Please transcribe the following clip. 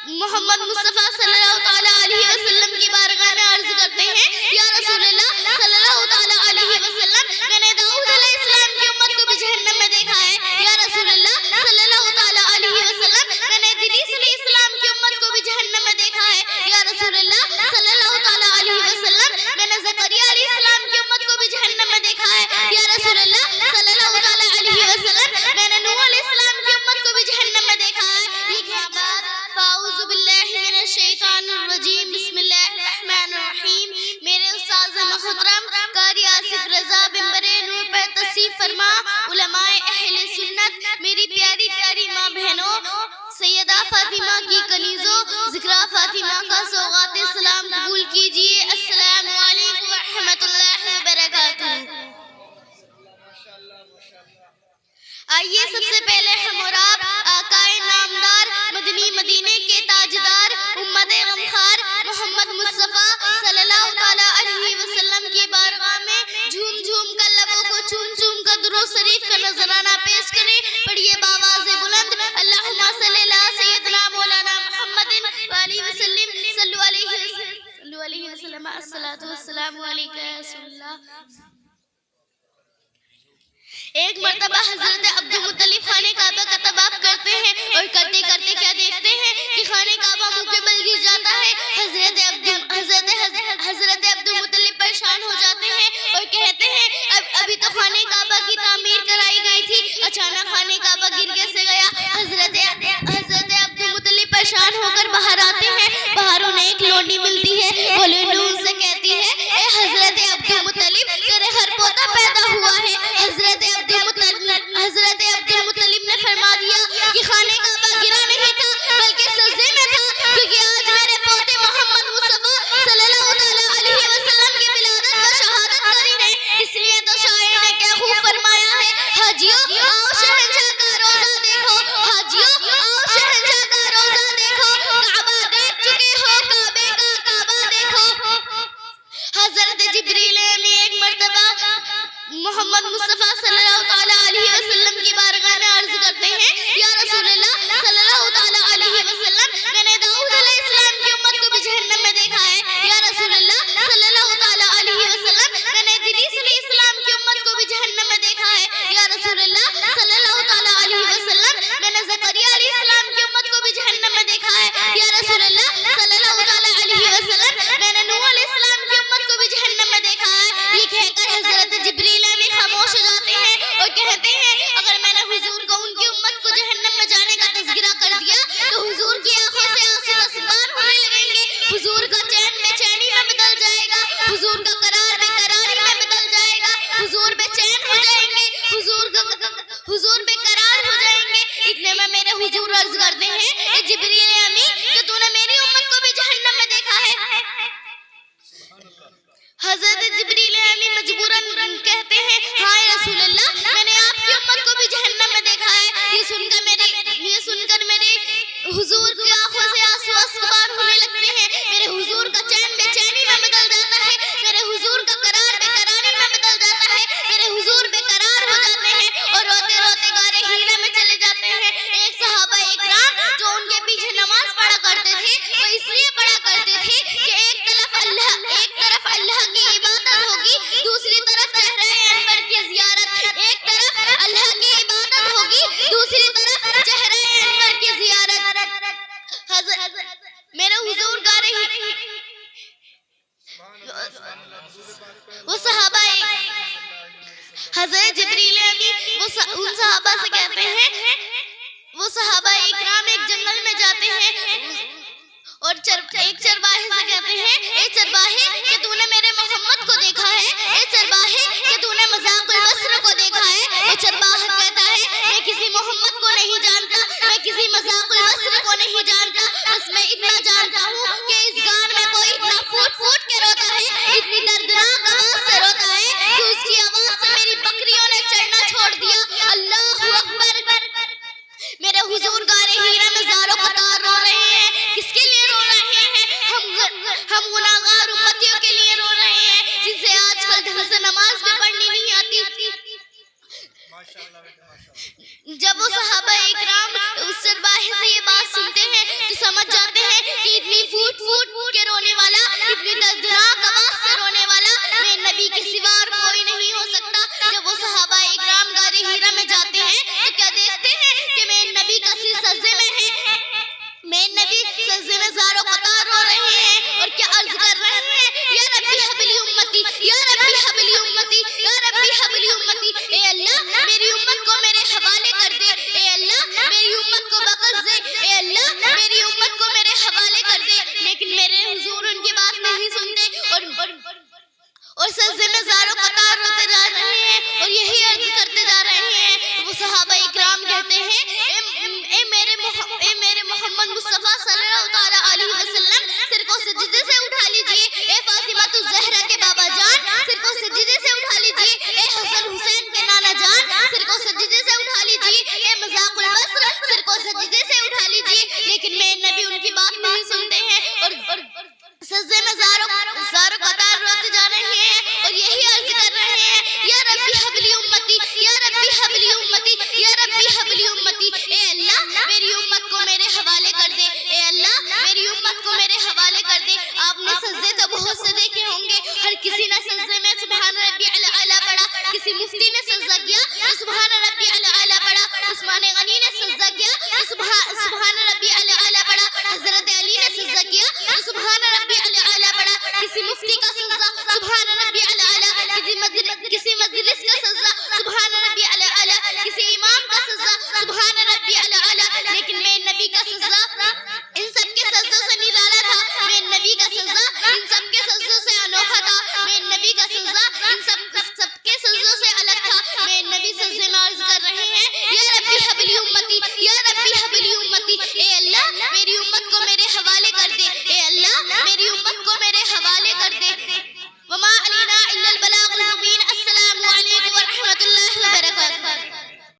محمد مصطفیٰ صلی اللہ علیہ وسلم کی بارگاہ میں عرض کرتے ہیں یا رسول اللہ صلی اللہ علیہ وسلم میں نے داؤد علیہ السلام کی امت کو بھی جہنم میں دیکھا ہے. یا رسول اللہ صلی اللہ علیہ وسلم میں نے ادریس علیہ السلام کی امت کو بھی جہنم میں دیکھا ہے. یا رسول اللہ صلی اللہ علیہ وسلم میں نے زکریا علیہ السلام کی امت کو بھی جہنم میں دیکھا ہے. یا رسول اللہ صلی اللہ علیہ وسلم میں نے نوح علیہ السلام کی امت کو بھی جہنم میں دیکھا ہے. فاعوذ باللہ من الشیطان الرجیم. بسم اللہ الرحمن الرحیم. میرے استاذ محترم قاری آصف رضا ممبر نور پر تصریف فرما علماء اہل سنت، میری پیاری پیاری ماں بہنوں، سیدہ فاطمہ کی کنیزوں، ذکرہ فاطمہ کا سوغات سلام قبول کیجئے. السلام علیکم ورحمۃ اللہ وبرکاتہ. آئیے سب سے پہلے ہم اور آپ آقائے نامدار مدنی مدینے کے تاجدار امت غمخوار محمد مصطفیٰ صلی اللہ علیہ وسلم کی بارگاہ میں جھوم جھوم کر لبوں کو چوم چوم کر درود شریف کا نذرانہ پیش کریں. پڑھیے باواز بلند اللہم صلی علی سیدنا مولانا محمد وآلہ وسلم. صلو علیہ وسلم. الصلاۃ والسلام علیک یا رسول اللہ. ایک مرتبہ حضرت عبدالمطلب خانہ کعبہ کا طواف کرتے ہیں اور کرتے کرتے کیا دیکھتے ہیں کہ خانہ کعبہ منہ کے بل گر جاتا ہے. حضرت عبدالمطلب پریشان ہو جاتے ہیں اور کہتے ہیں ابھی تو خانہ کعبہ کی تعمیر کرائی گئی تھی، اچانک خانہ کعبہ گر کیسے گیا؟ حضرت عبدالمطلب پریشان ہو کر باہر آتے ہیں. باہر انہیں ایک لونڈی ملتی ہے. وہ لونڈی ان سے کہتی ہے اے حضرت عبدالمطلب تیرے گھر پوتا پیدا ہوا ہے. حضرت عبدالمطلب نے فرما دیا کہ خانہ کعبہ گرا نہیں تھا بلکہ سجدے میں تھا، کیونکہ آج میرے پوتے محمد مصطفیٰ صلی اللہ علیہ وسلم کی ولادت و شہادت قریب ہے. اس لیے تو شاعر نے کیا خوب فرمایا ہے، حاجیو آؤ شہنشاہ کا روزہ دیکھو، حاجیو آؤ شہنشاہ کا روزہ دیکھو، کعبہ دیکھ چکے ہو کعبے کا کعبہ دیکھو. حضرت جبریل امین ایک مرتبہ محمد مصطفیٰ صلی اللہ علیہ وسلم کی بارگاہ میں عرض کرتے ہیں یا رسول اللہ صلی اللہ علیہ وسلم میں نے داؤد علیہ السلام کی امت کو بھی جہنم میں دیکھا ہے. یا رسول اللہ صلی اللہ علیہ وسلم میں نے ادریس علیہ السلام کی امت کو بھی جہنم میں دیکھا ہے. یا رسول اللہ صلی اللہ علیہ وسلم میں نے زکریا علیہ السلام کی امت کو بھی جہنم میں دیکھا ہے. یا رسول اللہ صلی اللہ علیہ وسلم میں نے نوح علیہ السلام کی امت کو بھی جہنم میں دیکھا ہے. یہ کہہ کر حضرت جبریل امین خاموش ہو جاتے ہیں اور کہتے ہیں اگر میں نے حضور کو ان کی امت کو جہنم میں جانے کا تذکرہ کر دیا تو حضور کی آنکھوں سے آنسو اسبان ہونے لگیں گے، حضور کا چین بے چینی میں بدل جائے گا، حضور کا قرار بے قراری میں بدل جائے گا، حضور بے چین ہو جائیں گے، حضور بے قرار ہو جائیں گے. اتنے میں میرے حضور عرض کرتے ہیں اے جبریل امین کہ تو نے میری امت کو بھی جہنم میں دیکھا ہے. حضرت جبریل امین مجبوراً کہتے ہیں ہاں رسول اللہ میں نے آپ کی امت کو بھی جہنم میں دیکھا ہے. یہ سن کر میرے حضور کی آنکھوں سے آنسو اسبان ہونے لگتے ہیں. میرے حضور کا چین بے چینی میں بدل جاتا ہے، میرے حضور کا قرار بے قراری میں بدل جاتا ہے، میرے حضور بے قرار ہو جاتے ہیں اور روتے روتے غار حرا میں چلے جاتے ہیں. ایک صحابہ اکرام جو ان کے پیچھے نماز پڑھا کرتے تھے وہ اس لیے پڑھا کرتے تھے کہ ایک طرف اللہ کی عبادت ہوگی، دوسری طرف چہرہ انور کی زیارت. ایک طرف اللہ کی عبادت ہوگی، دوسری طرف چہرہ انور کی زیارت. میرے حضور گا رہی وہ صحابہ حضرت جبریل امین ان صحابہ سے کہتے ہیں، وہ صحابہ اکرام ایک جنگل میں جاتے ہیں اور ایک چرواہے سے کہتے ہیں اے چرواہے کہ تو نے میرے محمد کو دیکھا ہے، اے چرواہے کہ تو نے مذاق البصر کو دیکھا ہے. اے چرواہا کہتا ہے میں کسی محمد کو نہیں جانتا، میں کسی مذاق البصر کو نہیں جانتا، بس میں اتنا جانتا ہوں کہ اس گان میں کوئی اتنا پھوٹ پھوٹ کے روتا ہے، اتنی دردناک آواز سے روتا ہے کہ اس کی آواز سے میری بکریوں نے چڑھنا چھوڑ دیا. اللہ اکبر. میرے حضور غار حرا میں زاروں قطار رو رہے ہیں. کس کے لیے رو رہے ہیں؟ ہم گناہگار امتیوں کے لیے رو رہے ہیں جن سے آج کل ڈھنگ سے نماز بھی پڑھنی نہیں آتی. جب وہ صحابہ اکرام اس چرواہے سے یہ بات سنتے ہیں تو سمجھ جاتے محمد مصطفیٰ صلی اللہ تعالیٰ علیہ وسلم سر کو سجدے سے اٹھا لیجئے، اے فاطمہ الزہرا کے بابا جان سر کو سجدے سے اٹھا لیجئے، اے حسن حسین کے نانا جان سر کو سجدے سے اٹھا لیجئے، اے مذاق البصر سر کو سجدے سے اٹھا لیجئے، لیکن میرے نبی ان کی بات نہیں سنتے ہیں اور سجدے میں زاروں قطار روتے جا رہے ہیں اور یہی عرض کر رہے ہیں، یا ربی حبلی امتی، یا ربی حبلی امتی، یا ربی حبلی امتی، اے اللہ میری امت کو میرے حوالے کر دے، اے اللہ میری امت کو میرے حوالے کر دے۔ آپ نے سجدے تو بہت سے دیکھے ہوں گے، ہر کسی نے سجدے میں سبحان ربی الاعلیٰ پڑھا، کسی مفتی نے سجدہ کیا تو سبحان ربی الاعلیٰ پڑھا، عثمان غنی نے سجدہ کیا تو سبحان ربی